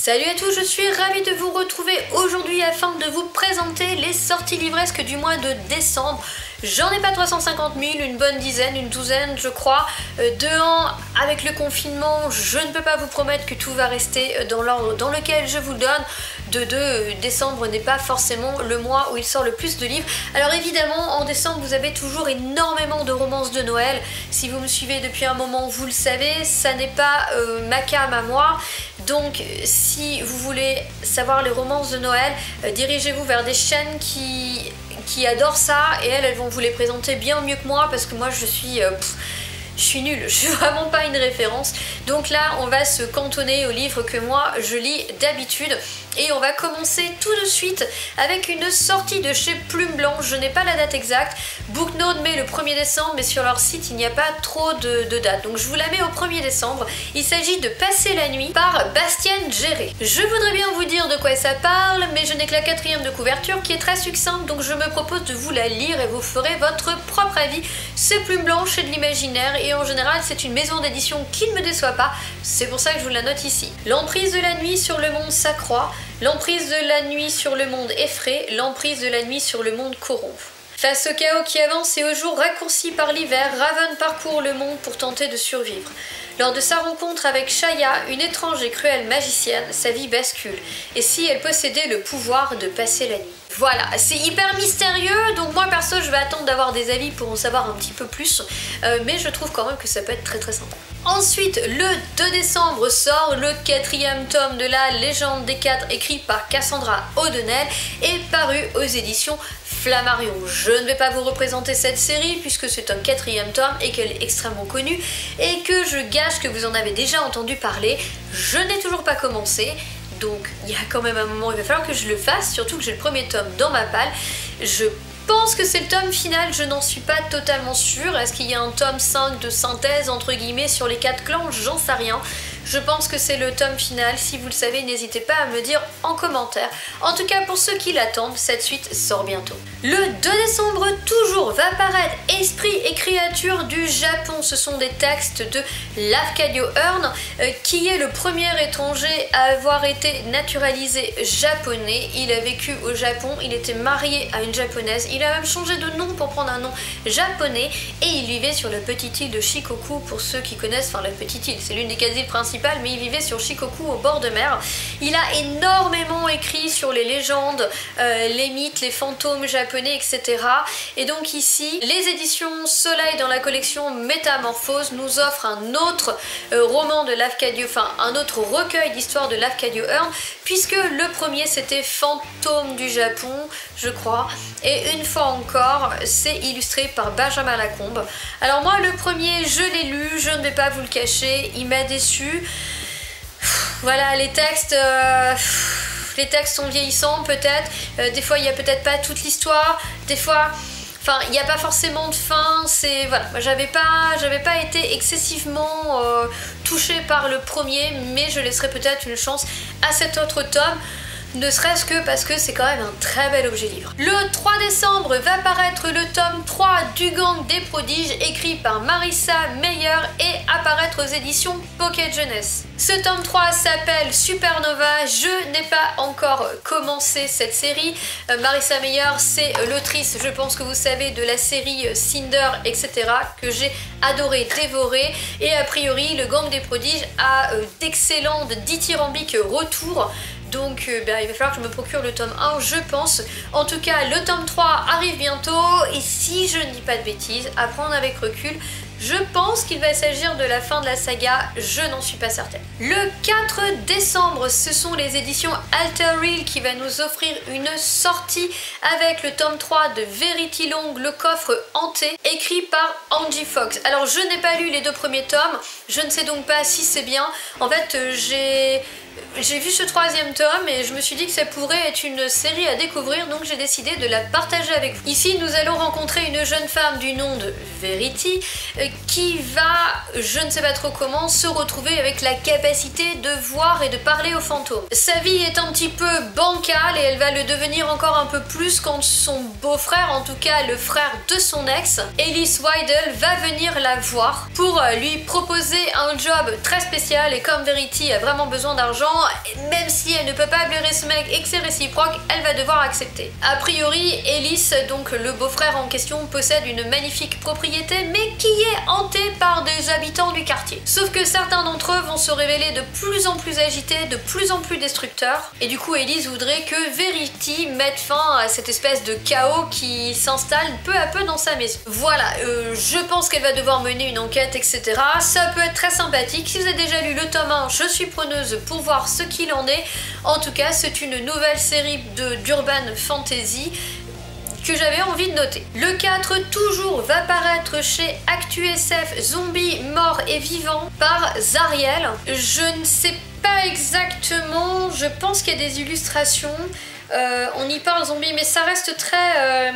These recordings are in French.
Salut à tous, je suis ravie de vous retrouver aujourd'hui afin de vous présenter les sorties livresques du mois de décembre. J'en ai pas 350 000, une bonne dizaine, une douzaine je crois. Avec le confinement, je ne peux pas vous promettre que tout va rester dans l'ordre dans lequel je vous le donne. Décembre n'est pas forcément le mois où il sort le plus de livres. Alors évidemment, en décembre, vous avez toujours énormément de romances de Noël. Si vous me suivez depuis un moment, vous le savez, ça n'est pas ma came à moi. Donc si vous voulez savoir les romances de Noël, dirigez-vous vers des chaînes qui adorent ça et elles vont vous les présenter bien mieux que moi parce que moi je suis nulle, je suis vraiment pas une référence. Donc là, on va se cantonner aux livres que moi je lis d'habitude. Et on va commencer tout de suite avec une sortie de chez Plume Blanche. Je n'ai pas la date exacte. Booknode met le 1er décembre, mais sur leur site, il n'y a pas trop de date. Donc je vous la mets au 1er décembre. Il s'agit de Passer la nuit par Bastienne Géré. Je voudrais bien vous dire de quoi ça parle, mais je n'ai que la 4e de couverture qui est très succincte. Donc je me propose de vous la lire et vous ferez votre propre avis. C'est Plume Blanche, c'est de l'imaginaire et en général, c'est une maison d'édition qui ne me déçoit pas. C'est pour ça que je vous la note ici. L'emprise de la nuit sur le monde s'accroît. L'emprise de la nuit sur le monde effraie, l'emprise de la nuit sur le monde corrompt. Face au chaos qui avance et aux jours raccourcis par l'hiver, Raven parcourt le monde pour tenter de survivre. Lors de sa rencontre avec Shaya, une étrange et cruelle magicienne, sa vie bascule. Et si elle possédait le pouvoir de passer la nuit? Voilà, c'est hyper mystérieux, donc moi perso je vais attendre d'avoir des avis pour en savoir un petit peu plus, mais je trouve quand même que ça peut être très sympa. Ensuite, le 2 décembre sort le 4e tome de la Légende des 4 écrit par Cassandra O'Donnell et paru aux éditions Flammarion. Je ne vais pas vous représenter cette série puisque c'est un 4e tome et qu'elle est extrêmement connue et que je gage que vous en avez déjà entendu parler. Je n'ai toujours pas commencé. Donc il y a quand même un moment où il va falloir que je le fasse, surtout que j'ai le 1er tome dans ma palle. Je pense que c'est le tome final, je n'en suis pas totalement sûre. Est-ce qu'il y a un tome 5 de synthèse entre guillemets sur les 4 clans? J'en sais rien. Je pense que c'est le tome final, si vous le savez, n'hésitez pas à me dire en commentaire. En tout cas, pour ceux qui l'attendent, cette suite sort bientôt. Le 2 décembre, toujours, va paraître Esprit et créatures du Japon. Ce sont des textes de Lafcadio Hearn, qui est le premier étranger à avoir été naturalisé japonais. Il a vécu au Japon, il était marié à une japonaise, il a même changé de nom pour prendre un nom japonais, et il vivait sur la petite île de Shikoku, pour ceux qui connaissent, enfin la petite île, c'est l'une des quasi principales, mais il vivait sur Shikoku au bord de mer. Il a énormément écrit sur les légendes, les mythes, les fantômes japonais, etc. Et donc ici, les éditions Soleil dans la collection Métamorphose nous offrent un autre roman de Lafcadio, enfin un autre recueil d'histoires de Lafcadio Hearn, puisque le premier c'était Fantôme du Japon, je crois, et une fois encore, c'est illustré par Benjamin Lacombe. Alors moi, le premier, je l'ai lu, je ne vais pas vous le cacher, il m'a déçu. Voilà, les textes sont vieillissants peut-être, des fois il n'y a peut-être pas toute l'histoire, des fois, enfin il n'y a pas forcément de fin, c'est, voilà, j'avais pas été excessivement touchée par le premier, mais je laisserai peut-être une chance à cet autre tome. Ne serait-ce que parce que c'est quand même un très bel objet livre. Le 3 décembre va paraître le tome 3 du Gang des Prodiges, écrit par Marissa Meyer et apparaître aux éditions Pocket Jeunesse. Ce tome 3 s'appelle Supernova. Je n'ai pas encore commencé cette série. Marissa Meyer, c'est l'autrice, je pense que vous savez, de la série Cinder, etc., que j'ai adoré, dévoré. Et a priori, le Gang des Prodiges a d'excellents, dithyrambiques retours. Donc il va falloir que je me procure le tome 1, je pense. En tout cas, le tome 3 arrive bientôt. Et si je ne dis pas de bêtises, à prendre avec recul, je pense qu'il va s'agir de la fin de la saga, je n'en suis pas certaine. Le 4 décembre, ce sont les éditions Alter Real qui va nous offrir une sortie avec le tome 3 de Verity Long, le coffre hanté, écrit par Angie Fox. Alors je n'ai pas lu les 2 premiers tomes, je ne sais donc pas si c'est bien. En fait, j'ai vu ce 3e tome et je me suis dit que ça pourrait être une série à découvrir, donc j'ai décidé de la partager avec vous. Ici, nous allons rencontrer une jeune femme du nom de Verity qui va, je ne sais pas trop comment, se retrouver avec la capacité de voir et de parler aux fantômes. Sa vie est un petit peu bancale et elle va le devenir encore un peu plus quand son beau-frère, en tout cas le frère de son ex, Ellis Weidel, va venir la voir pour lui proposer un job très spécial. Et comme Verity a vraiment besoin d'argent, même si elle ne peut pas blairer ce mec et que c'est réciproque, elle va devoir accepter. A priori, Ellis, donc le beau-frère en question, possède une magnifique propriété mais qui est hantée par des habitants du quartier. Sauf que certains d'entre eux vont se révéler de plus en plus agités, de plus en plus destructeurs, et du coup Ellis voudrait que Verity mette fin à cette espèce de chaos qui s'installe peu à peu dans sa maison. Voilà, je pense qu'elle va devoir mener une enquête, etc. Ça peut être très sympathique. Si vous avez déjà lu le tome 1, je suis preneuse pour voir ce qu'il en est. En tout cas, c'est une nouvelle série d'urban fantasy que j'avais envie de noter. Le 4 toujours va paraître chez ActuSF, Zombies morts et vivants par Zariel. Je ne sais pas exactement, je pense qu'il y a des illustrations, on y parle zombie, mais ça reste très...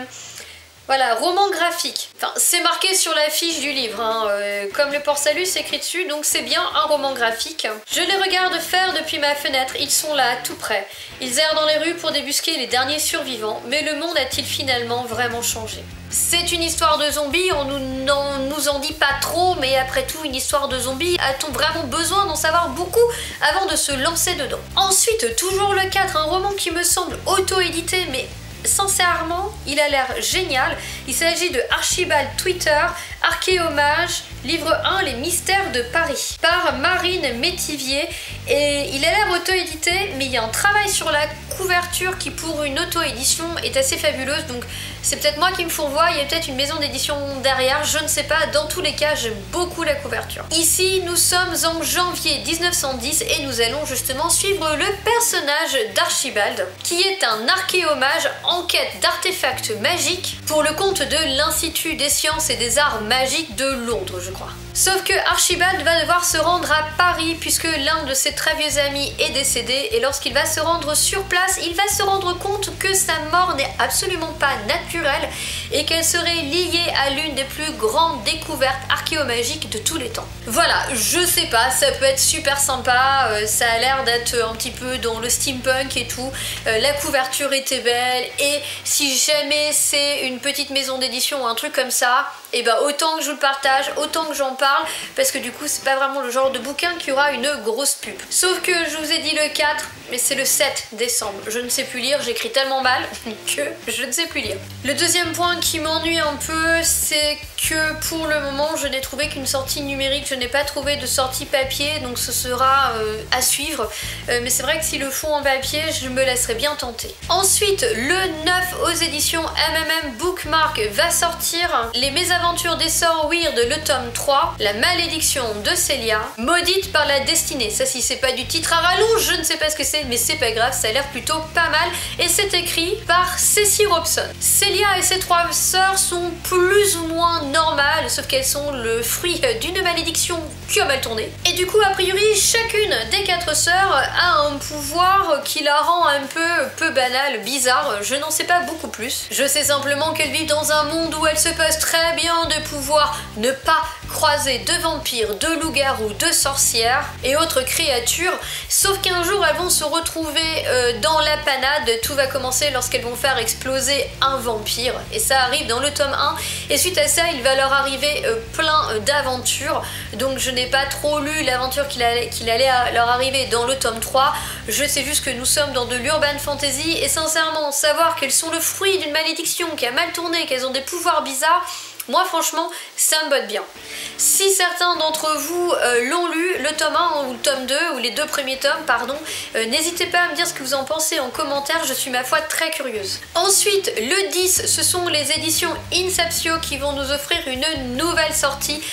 voilà, roman graphique. Enfin, c'est marqué sur la fiche du livre, hein, comme le port-salut c'est écrit dessus, donc c'est bien un roman graphique. Je les regarde faire depuis ma fenêtre, ils sont là, tout près. Ils errent dans les rues pour débusquer les derniers survivants, mais le monde a-t-il finalement vraiment changé? C'est une histoire de zombies, on nous en dit pas trop, mais après tout, une histoire de zombies, a-t-on vraiment besoin d'en savoir beaucoup avant de se lancer dedans? Ensuite, toujours le 4, un roman qui me semble auto-édité, mais sincèrement, il a l'air génial. Il s'agit de Archibald Twitter, Archéomage, livre 1, Les mystères de Paris, par Marine Métivier. Et il a l'air auto-édité, mais il y a un travail sur la couverture qui, pour une auto-édition, est assez fabuleuse. Donc c'est peut-être moi qui me fourvoie, il y a peut-être une maison d'édition derrière, je ne sais pas. Dans tous les cas, j'aime beaucoup la couverture. Ici, nous sommes en janvier 1910 et nous allons justement suivre le personnage d'Archibald, qui est un archéomage en quête d'artefacts magiques pour le compte de l'Institut des sciences et des arts magiques de Londres, je crois. Sauf que Archibald va devoir se rendre à Paris puisque l'un de ses très vieux amis est décédé, et lorsqu'il va se rendre sur place, il va se rendre compte que sa mort n'est absolument pas naturelle et qu'elle serait liée à l'une des plus grandes découvertes archéomagiques de tous les temps. Voilà, je sais pas, ça peut être super sympa, ça a l'air d'être un petit peu dans le steampunk et tout, la couverture était belle, et si jamais c'est une petite maison d'édition ou un truc comme ça, et bah autant que je vous le partage, autant que j'en parle, parce que du coup c'est pas vraiment le genre de bouquin qui aura une grosse pub. Sauf que je vous ai dit le 4, mais c'est le 7 décembre. Je ne sais plus lire, j'écris tellement mal que je ne sais plus lire. Le deuxième point qui m'ennuie un peu, c'est que pour le moment je n'ai trouvé qu'une sortie numérique, je n'ai pas trouvé de sortie papier, donc ce sera à suivre. Mais c'est vrai que s'ils le font en papier, je me laisserai bien tenter. Ensuite, le 9 aux éditions MMM Bookmark va sortir Les mésaventures des sorts weird, le tome 3, La malédiction de Célia, maudite par la destinée. Ça, si c'est pas du titre à rallonge, je ne sais pas ce que c'est, mais c'est pas grave, ça a l'air plutôt pas mal, et c'est écrit par Ceci Robson. Célia et ses trois sœurs sont plus ou moins normales, sauf qu'elles sont le fruit d'une malédiction qui a mal tourné. Et du coup, a priori, chacune des 4 sœurs a un pouvoir qui la rend un peu banal, bizarre. Je n'en sais pas beaucoup plus. Je sais simplement qu'elles vivent dans un monde où elles se passent très bien de pouvoir ne pas croiser de vampires, de loups-garous, de sorcières et autres créatures, sauf qu'un jour elles vont se retrouver dans la panade. Tout va commencer lorsqu'elles vont faire exploser un vampire, et ça arrive dans le tome 1, et suite à ça il va leur arriver plein d'aventures. Donc je n'ai pas trop lu l'aventure qu'il allait leur arriver dans le tome 3, je sais juste que nous sommes dans de l'urban fantasy, et sincèrement savoir qu'elles sont le fruit d'une malédiction qui a mal tourné, qu'elles ont des pouvoirs bizarres, moi franchement ça me botte bien. Si certains d'entre vous l'ont lu, le tome 1 ou le tome 2, ou les 2 premiers tomes, pardon, n'hésitez pas à me dire ce que vous en pensez en commentaire, je suis ma foi très curieuse. Ensuite, le 10, ce sont les éditions Inceptio qui vont nous offrir une nouvelle sortie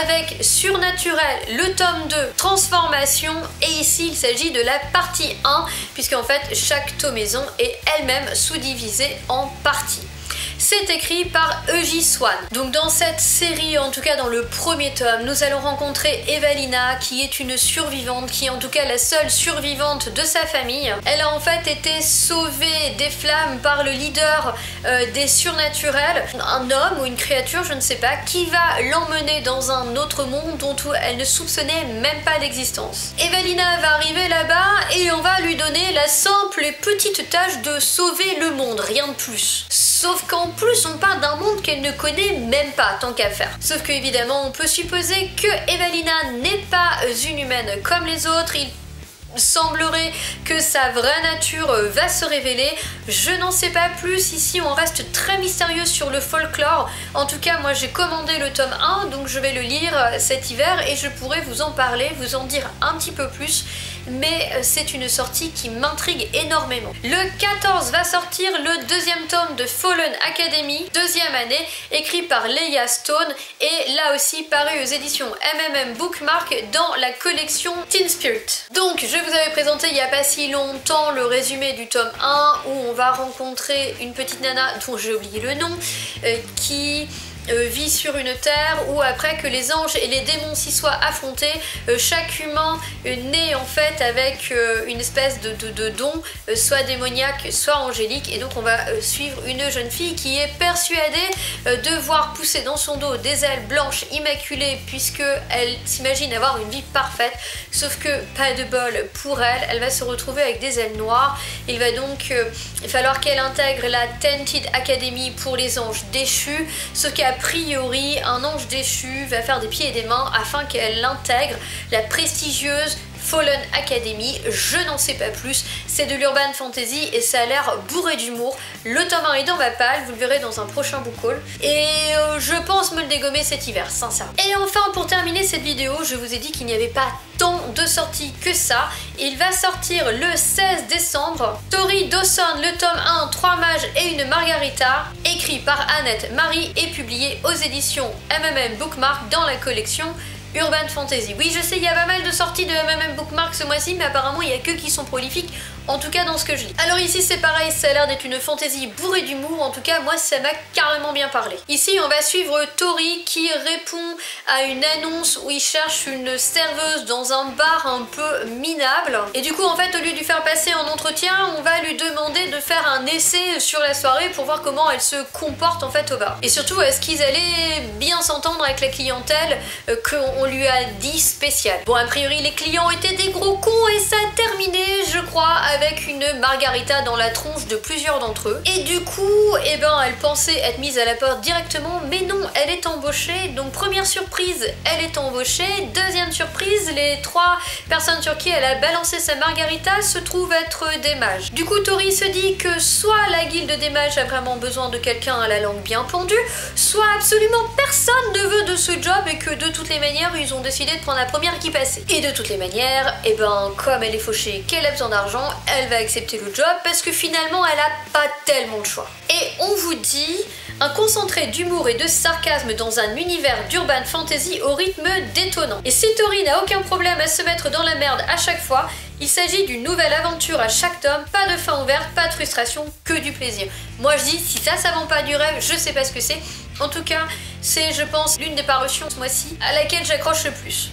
avec Surnaturel, le tome 2, Transformation, et ici il s'agit de la partie 1, puisqu'en fait chaque tomaison est elle-même sous-divisée en parties. c'est écrit par E.J. Swan. Donc dans cette série, en tout cas dans le premier tome, nous allons rencontrer Evalina qui est une survivante, qui est en tout cas la seule survivante de sa famille. Elle a en fait été sauvée des flammes par le leader des surnaturels, un homme ou une créature, je ne sais pas, qui va l'emmener dans un autre monde dont elle ne soupçonnait même pas l'existence. Evalina va arriver là-bas et on va lui donner la simple et petite tâche de sauver le monde, rien de plus. Sauf qu'en plus on parle d'un monde qu'elle ne connaît même pas, tant qu'à faire. Sauf que évidemment on peut supposer que Evalina n'est pas une humaine comme les autres. Il semblerait que sa vraie nature va se révéler. Je n'en sais pas plus, ici on reste très mystérieux sur le folklore. En tout cas moi j'ai commandé le tome 1, donc je vais le lire cet hiver et je pourrai vous en parler, vous en dire un petit peu plus. Mais c'est une sortie qui m'intrigue énormément. Le 14 va sortir le deuxième tome de Fallen Academy, deuxième année, écrit par Leah Stone et là aussi paru aux éditions MMM Bookmark dans la collection Teen Spirit. Donc je vous avais présenté il n'y a pas si longtemps le résumé du tome 1 où on va rencontrer une petite nana dont j'ai oublié le nom qui vit sur une terre où après que les anges et les démons s'y soient affrontés, chaque humain naît en fait avec une espèce de don, soit démoniaque, soit angélique, et donc on va suivre une jeune fille qui est persuadée de voir pousser dans son dos des ailes blanches immaculées puisque elle s'imagine avoir une vie parfaite, sauf que pas de bol pour elle, elle va se retrouver avec des ailes noires. Il va donc falloir qu'elle intègre la Tainted Academy pour les anges déchus, sauf qu'à priori, un ange déchu va faire des pieds et des mains afin qu'elle intègre la prestigieuse Fallen Academy. Je n'en sais pas plus, c'est de l'urban fantasy et ça a l'air bourré d'humour. Le tome 1 est dans ma palle, vous le verrez dans un prochain book haul et je pense me le dégommer cet hiver, sincèrement. Et enfin, pour terminer cette vidéo, je vous ai dit qu'il n'y avait pas tant de sorties que ça. Il va sortir le 16 décembre Tori Dawson, le tome 1, 3 mages et une margarita, écrit par Annette Marie et publié aux éditions MMM Bookmark dans la collection Urban Fantasy. Oui, je sais, il y a pas mal de sorties de MMM Bookmark ce mois-ci, mais apparemment il n'y a que qui sont prolifiques, en tout cas dans ce que je lis. Alors ici c'est pareil, ça a l'air d'être une fantasy bourrée d'humour, en tout cas moi ça m'a carrément bien parlé. Ici on va suivre Tori qui répond à une annonce où il cherche une serveuse dans un bar un peu minable. Et du coup en fait au lieu de lui faire passer un entretien, on va lui demander de faire un essai sur la soirée pour voir comment elle se comporte en fait au bar. Et surtout est-ce qu'ils allaient bien s'entendre avec la clientèle qu'on lui a dit spécial. Bon, a priori les clients étaient des gros cons et ça a terminé, je crois, avec une margarita dans la tronche de plusieurs d'entre eux. Et du coup, eh ben, elle pensait être mise à la porte directement, mais non, elle est embauchée. Donc première surprise, elle est embauchée. Deuxième surprise, les 3 personnes sur qui elle a balancé sa margarita se trouvent être des mages. Du coup, Tori se dit que soit la guilde des mages a vraiment besoin de quelqu'un à la langue bien pendue, soit absolument personne ne veut de ce job et que de toutes les manières, ils ont décidé de prendre la première qui passait. Et de toutes les manières, et ben comme elle est fauchée, qu'elle a besoin d'argent, elle va accepter le job parce que finalement elle a pas tellement de choix. Et on vous dit un concentré d'humour et de sarcasme dans un univers d'urban fantasy au rythme détonnant. Et si Tori n'a aucun problème à se mettre dans la merde à chaque fois, il s'agit d'une nouvelle aventure à chaque tome, pas de fin ouverte, pas de frustration, que du plaisir. Moi je dis, si ça vend pas du rêve, je sais pas ce que c'est. En tout cas, c'est, je pense, l'une des parutions ce mois-ci à laquelle j'accroche le plus.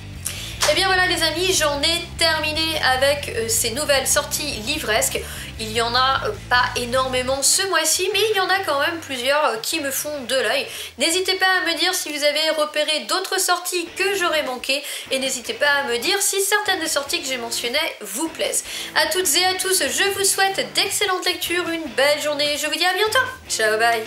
Et bien voilà les amis, j'en ai terminé avec ces nouvelles sorties livresques. Il y en a pas énormément ce mois-ci, mais il y en a quand même plusieurs qui me font de l'œil. N'hésitez pas à me dire si vous avez repéré d'autres sorties que j'aurais manquées, et n'hésitez pas à me dire si certaines des sorties que j'ai mentionnées vous plaisent. À toutes et à tous, je vous souhaite d'excellentes lectures, une belle journée, je vous dis à bientôt. Ciao, bye.